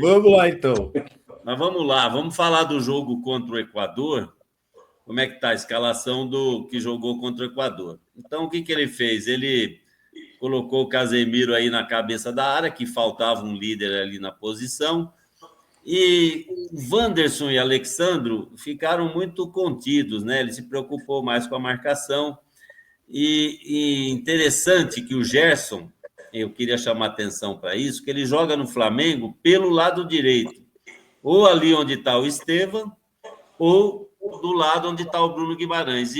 Vamos lá, então. Mas vamos lá, vamos falar do jogo contra o Equador. Como é que está a escalação do que jogou contra o Equador? Então, o que ele fez? Ele colocou o Casemiro aí na cabeça da área, que faltava um líder ali na posição, e o Wanderson e Alexandro ficaram muito contidos, né? Ele se preocupou mais com a marcação, e interessante que o Gerson, eu queria chamar atenção para isso, que ele joga no Flamengo pelo lado direito, ou ali onde está o Estevam, ou do lado onde está o Bruno Guimarães.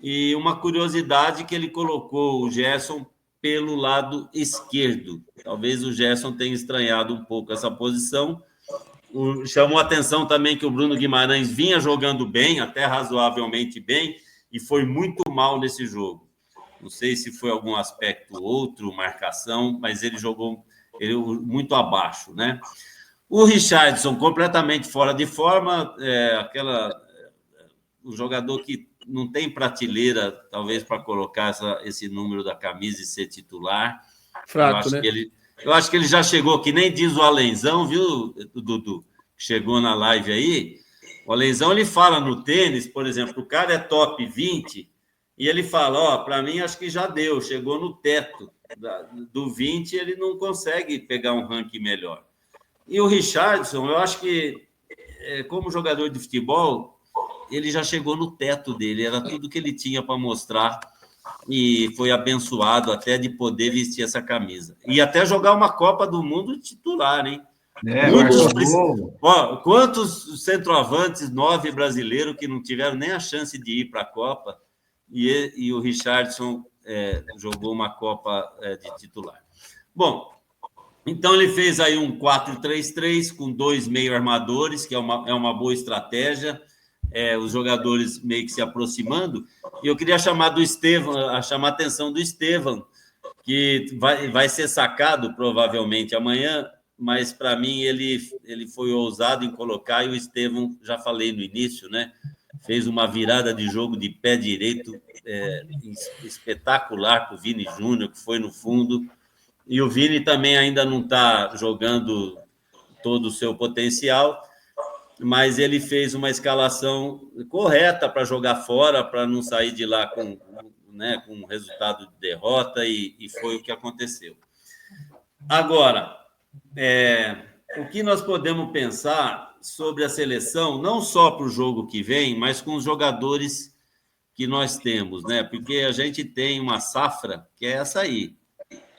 E uma curiosidade que ele colocou o Gerson pelo lado esquerdo. Talvez o Gerson tenha estranhado um pouco essa posição. Chamou a atenção também que o Bruno Guimarães vinha jogando bem, até razoavelmente bem, e foi muito mal nesse jogo. Não sei se foi algum aspecto outro, marcação, mas ele jogou muito abaixo, né? O Richarlison, completamente fora de forma, um jogador que não tem prateleira, talvez, para colocar esse número da camisa e ser titular. Fraco, né? Eu acho que ele já chegou, que nem diz o Alenzão, viu, Dudu? Chegou na live aí. O Alenzão, ele fala no tênis, por exemplo, o cara é top 20, e ele fala, para mim, acho que já deu, chegou no teto. Do 20, ele não consegue pegar um ranking melhor. E o Richarlison, eu acho que, como jogador de futebol, ele já chegou no teto dele, era tudo que ele tinha para mostrar, e foi abençoado até de poder vestir essa camisa. E até jogar uma Copa do Mundo titular, hein? Quantos centroavantes, 9 brasileiros, que não tiveram nem a chance de ir para a Copa, e o Richarlison jogou uma Copa de titular. Bom, então ele fez aí um 4-3-3 com 2 meio-armadores, que é uma boa estratégia, os jogadores meio que se aproximando. E eu queria chamar a atenção do Estevam, que vai ser sacado provavelmente amanhã, mas para mim ele foi ousado em colocar, e o Estevam, já falei no início, né? Fez uma virada de jogo de pé direito espetacular para o Vini Júnior, que foi no fundo. E o Vini também ainda não está jogando todo o seu potencial, mas ele fez uma escalação correta para jogar fora, para não sair de lá com um resultado de derrota, e foi o que aconteceu. Agora, o que nós podemos pensar sobre a seleção, não só para o jogo que vem, mas com os jogadores que nós temos, né? Porque a gente tem uma safra que é essa aí.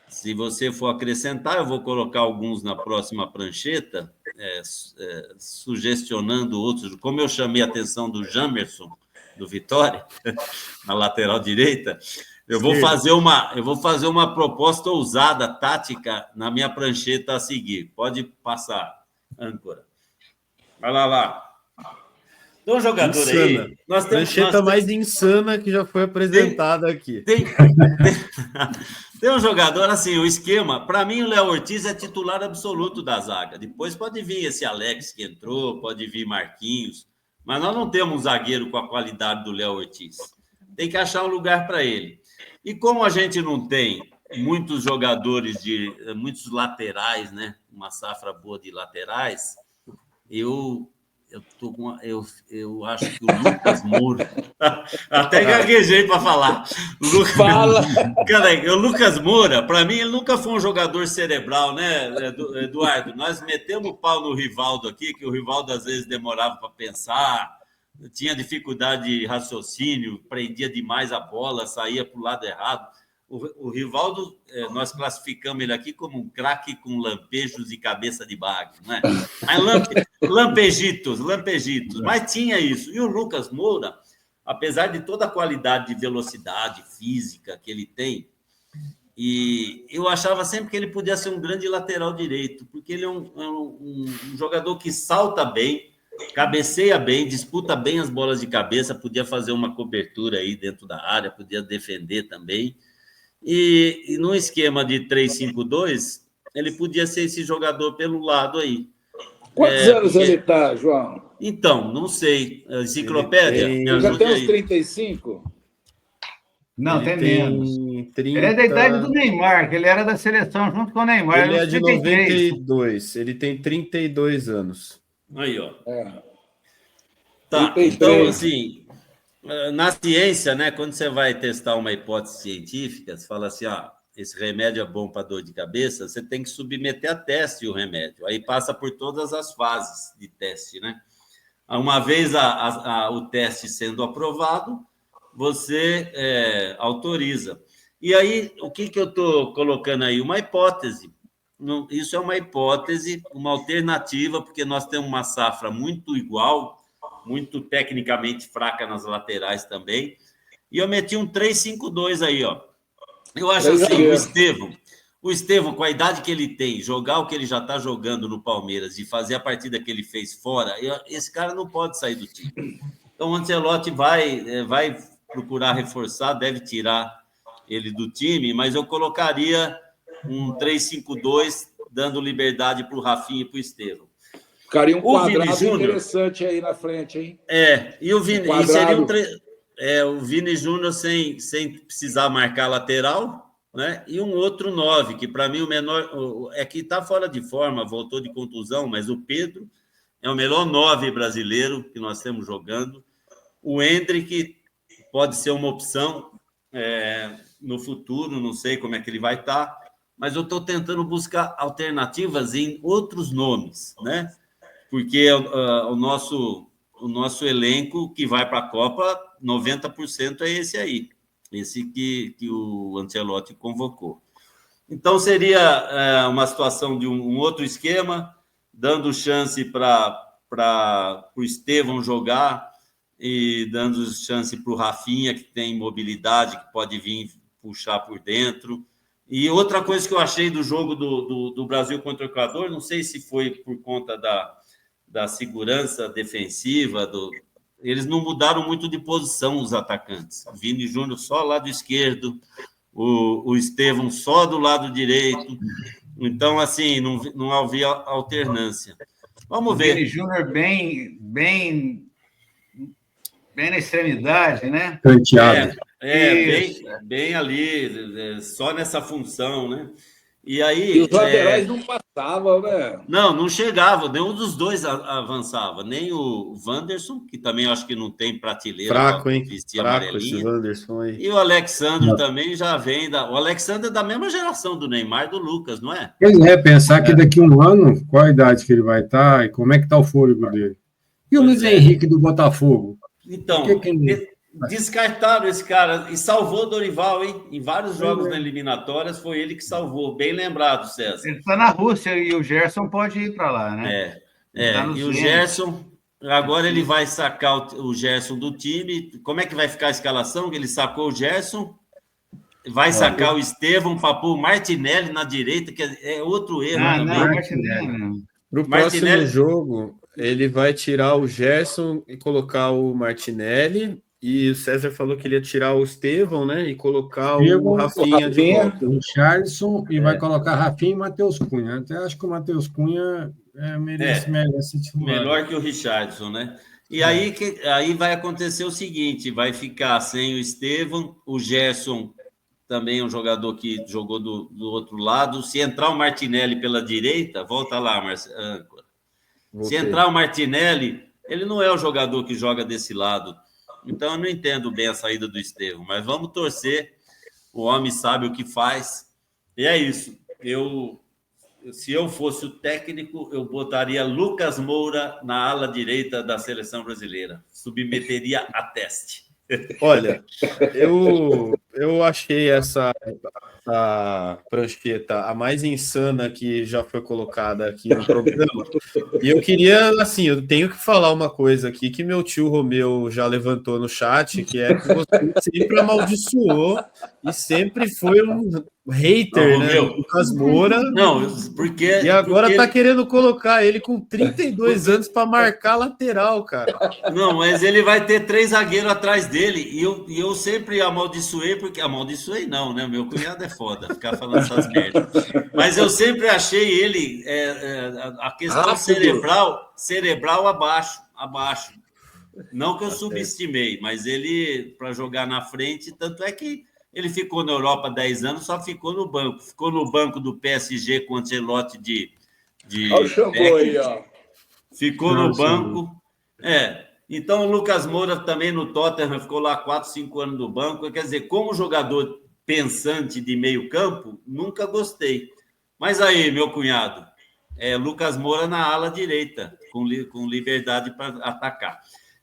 Se você for acrescentar, eu vou colocar alguns na próxima prancheta, sugestionando outros. Como eu chamei a atenção do Jamerson, do Vitória, na lateral direita, eu vou fazer uma proposta ousada, tática, na minha prancheta a seguir. Pode passar, âncora. Vai lá. Tem um jogador insana. aí... Prancheta mais insana que já foi apresentada aqui. Tem um jogador, assim, o esquema... Para mim, o Léo Ortiz é titular absoluto da zaga. Depois pode vir esse Alex que entrou, pode vir Marquinhos, mas nós não temos um zagueiro com a qualidade do Léo Ortiz. Tem que achar um lugar para ele. E como a gente não tem muitos jogadores, muitos laterais, né? Uma safra boa de laterais, eu acho que o Lucas Moura... Até gaguejei para falar. O Lucas Moura, para mim, ele nunca foi um jogador cerebral, né, Eduardo? Nós metemos o pau no Rivaldo aqui, que o Rivaldo às vezes demorava para pensar, tinha dificuldade de raciocínio, prendia demais a bola, saía para o lado errado. O Rivaldo, nós classificamos ele aqui como um craque com lampejos e cabeça de bagre, não é? Lampejitos, mas tinha isso. E o Lucas Moura, apesar de toda a qualidade de velocidade física que ele tem, e eu achava sempre que ele podia ser um grande lateral direito, porque ele é um jogador que salta bem, cabeceia bem, disputa bem as bolas de cabeça, podia fazer uma cobertura aí dentro da área, podia defender também. E num esquema de 3-5-2, ele podia ser esse jogador pelo lado aí. Quantos anos ele está, João? Então, não sei. Enciclopédia, me já ajude tem uns aí. 35? Não, tem menos. 30... Ele é da idade do Neymar, que ele era da seleção junto com o Neymar. Ele é de 33. 92, ele tem 32 anos. Aí, ó. É. Tá, 33. então, assim, na ciência, né, quando você vai testar uma hipótese científica, você fala assim, esse remédio é bom para dor de cabeça, você tem que submeter a teste o remédio. Aí passa por todas as fases de teste, né? Uma vez o teste sendo aprovado, você autoriza. E aí, o que eu estou colocando aí? Uma hipótese. Isso é uma hipótese, uma alternativa, porque nós temos uma safra muito igual, muito tecnicamente fraca nas laterais também. E eu meti um 3-5-2 aí, ó. Eu acho assim, o Estevão, com a idade que ele tem, jogar o que ele já está jogando no Palmeiras e fazer a partida que ele fez fora, esse cara não pode sair do time. Então, o Ancelotti vai procurar reforçar, deve tirar ele do time, mas eu colocaria um 3-5-2, dando liberdade para o Rafinha e para o Estevão. Ficaria um quadrado interessante aí na frente, hein? E o Vini, o Vini Júnior sem precisar marcar lateral, né? E um outro 9, que para mim o menor é que está fora de forma, voltou de contusão, mas o Pedro é o melhor 9 brasileiro que nós temos jogando. O Endrick pode ser uma opção no futuro, não sei como é que ele vai estar, mas eu estou tentando buscar alternativas em outros nomes, né? Porque o nosso elenco que vai para a Copa, 90% é esse aí, esse que o Ancelotti convocou. Então, seria uma situação de um outro esquema, dando chance para o Estevão jogar e dando chance para o Rafinha, que tem mobilidade, que pode vir puxar por dentro. E outra coisa que eu achei do jogo do Brasil contra o Equador, não sei se foi por conta da segurança defensiva, eles não mudaram muito de posição, os atacantes. O Vini Júnior só lado esquerdo, o Estevão só do lado direito. Então, assim, não havia alternância. Vamos ver. O Vini Júnior bem na extremidade, né? Canteado. Bem ali, só nessa função, né? E aí... E os laterais não passavam, né? Não chegava, nenhum dos dois avançava, nem o Wanderson, que também acho que não tem prateleira. Fraco, hein? Fraco esse Wanderson aí. E o Alexandre também já vem o Alexandre é da mesma geração do Neymar e do Lucas, não é? Pensar que daqui a um ano, qual a idade que ele vai estar e como é que está o fôlego dele. E o Luiz Henrique do Botafogo? Então, descartaram esse cara e salvou o Dorival, hein? Em vários jogos na eliminatórias foi ele que salvou. Bem lembrado, César. Ele está na Rússia e o Gerson pode ir para lá, né? E o Gerson, agora ele vai sacar o Gerson do time. Como é que vai ficar a escalação? Ele sacou o Gerson, vai sacar o Estevão, Papu, Martinelli na direita, que é outro erro também. Para o próximo jogo, ele vai tirar o Gerson e colocar o Martinelli. E o César falou que ele ia tirar o Estevão, né? E colocar o Rafinha de volta. O Richarlison e vai colocar Rafinha e Matheus Cunha. Até acho que o Matheus Cunha merece titular. Melhor que o Richarlison, né? E aí vai acontecer o seguinte: vai ficar sem o Estevão, o Gerson também é um jogador que jogou do outro lado. Se entrar o Martinelli pela direita, volta lá, âncora. Se entrar o Martinelli, ele não é o jogador que joga desse lado. Então, eu não entendo bem a saída do Estevão, mas vamos torcer. O homem sabe o que faz. E é isso. Se eu fosse o técnico, eu botaria Lucas Moura na ala direita da seleção brasileira. Submeteria a teste. Olha, eu achei essa prancheta a mais insana que já foi colocada aqui no programa. E eu queria, assim, eu tenho que falar uma coisa aqui que meu tio Romeu já levantou no chat, que é que você sempre amaldiçoou e sempre foi um hater, né, do Lucas Moura. Não, porque... E agora tá querendo colocar ele com 32 anos para marcar lateral, cara. Não, mas ele vai ter 3 zagueiros atrás dele. E eu sempre amaldiçoei, porque... Amaldiçoei não, né? Meu cunhado é foda, ficar falando essas merdas. Mas eu sempre achei ele... a questão cerebral abaixo. Não que eu subestimei, mas ele, para jogar na frente, tanto é que ele ficou na Europa 10 anos, só ficou no banco. Ficou no banco do PSG com o Ancelotti de Olha o Xambô aí, ó. Ficou no banco. Então, o Lucas Moura também no Tottenham ficou lá 4, 5 anos no banco. Quer dizer, como jogador pensante de meio campo, nunca gostei. Mas aí, meu cunhado, Lucas Moura na ala direita, com liberdade para atacar.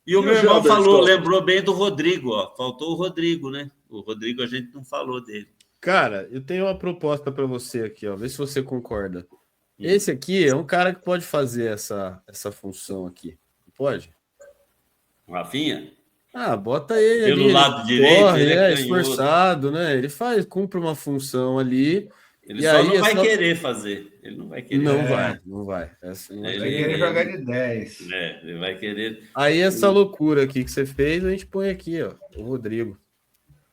E o meu irmão lembrou bem do Rodrigo, ó. Faltou o Rodrigo, né? O Rodrigo a gente não falou dele. Cara, eu tenho uma proposta para você aqui, ó. Vê se você concorda. Esse aqui é um cara que pode fazer essa função aqui. Pode? Rafinha? Bota ele pelo ali. Lado direito, corre, ele é esforçado, né? Ele cumpre uma função ali. Ele só não vai querer fazer. Ele não vai querer. Não vai. Ele vai querer jogar de 10. Ele vai querer. Aí essa loucura aqui que você fez, a gente põe aqui, ó, o Rodrigo.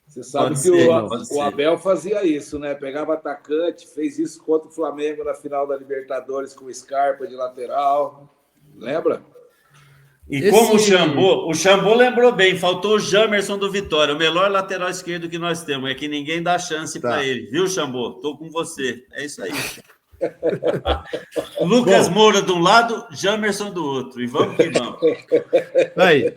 Você sabe que o Abel fazia isso, né? Pegava atacante, fez isso contra o Flamengo na final da Libertadores com o Scarpa de lateral. Lembra? E como o Xambô lembrou bem, faltou o Jamerson do Vitória, o melhor lateral esquerdo que nós temos. É que ninguém dá chance para ele. Viu, Xambô? Tô com você. É isso aí. Lucas Moura de um lado, Jamerson do outro. E vamos que vamos. Aí,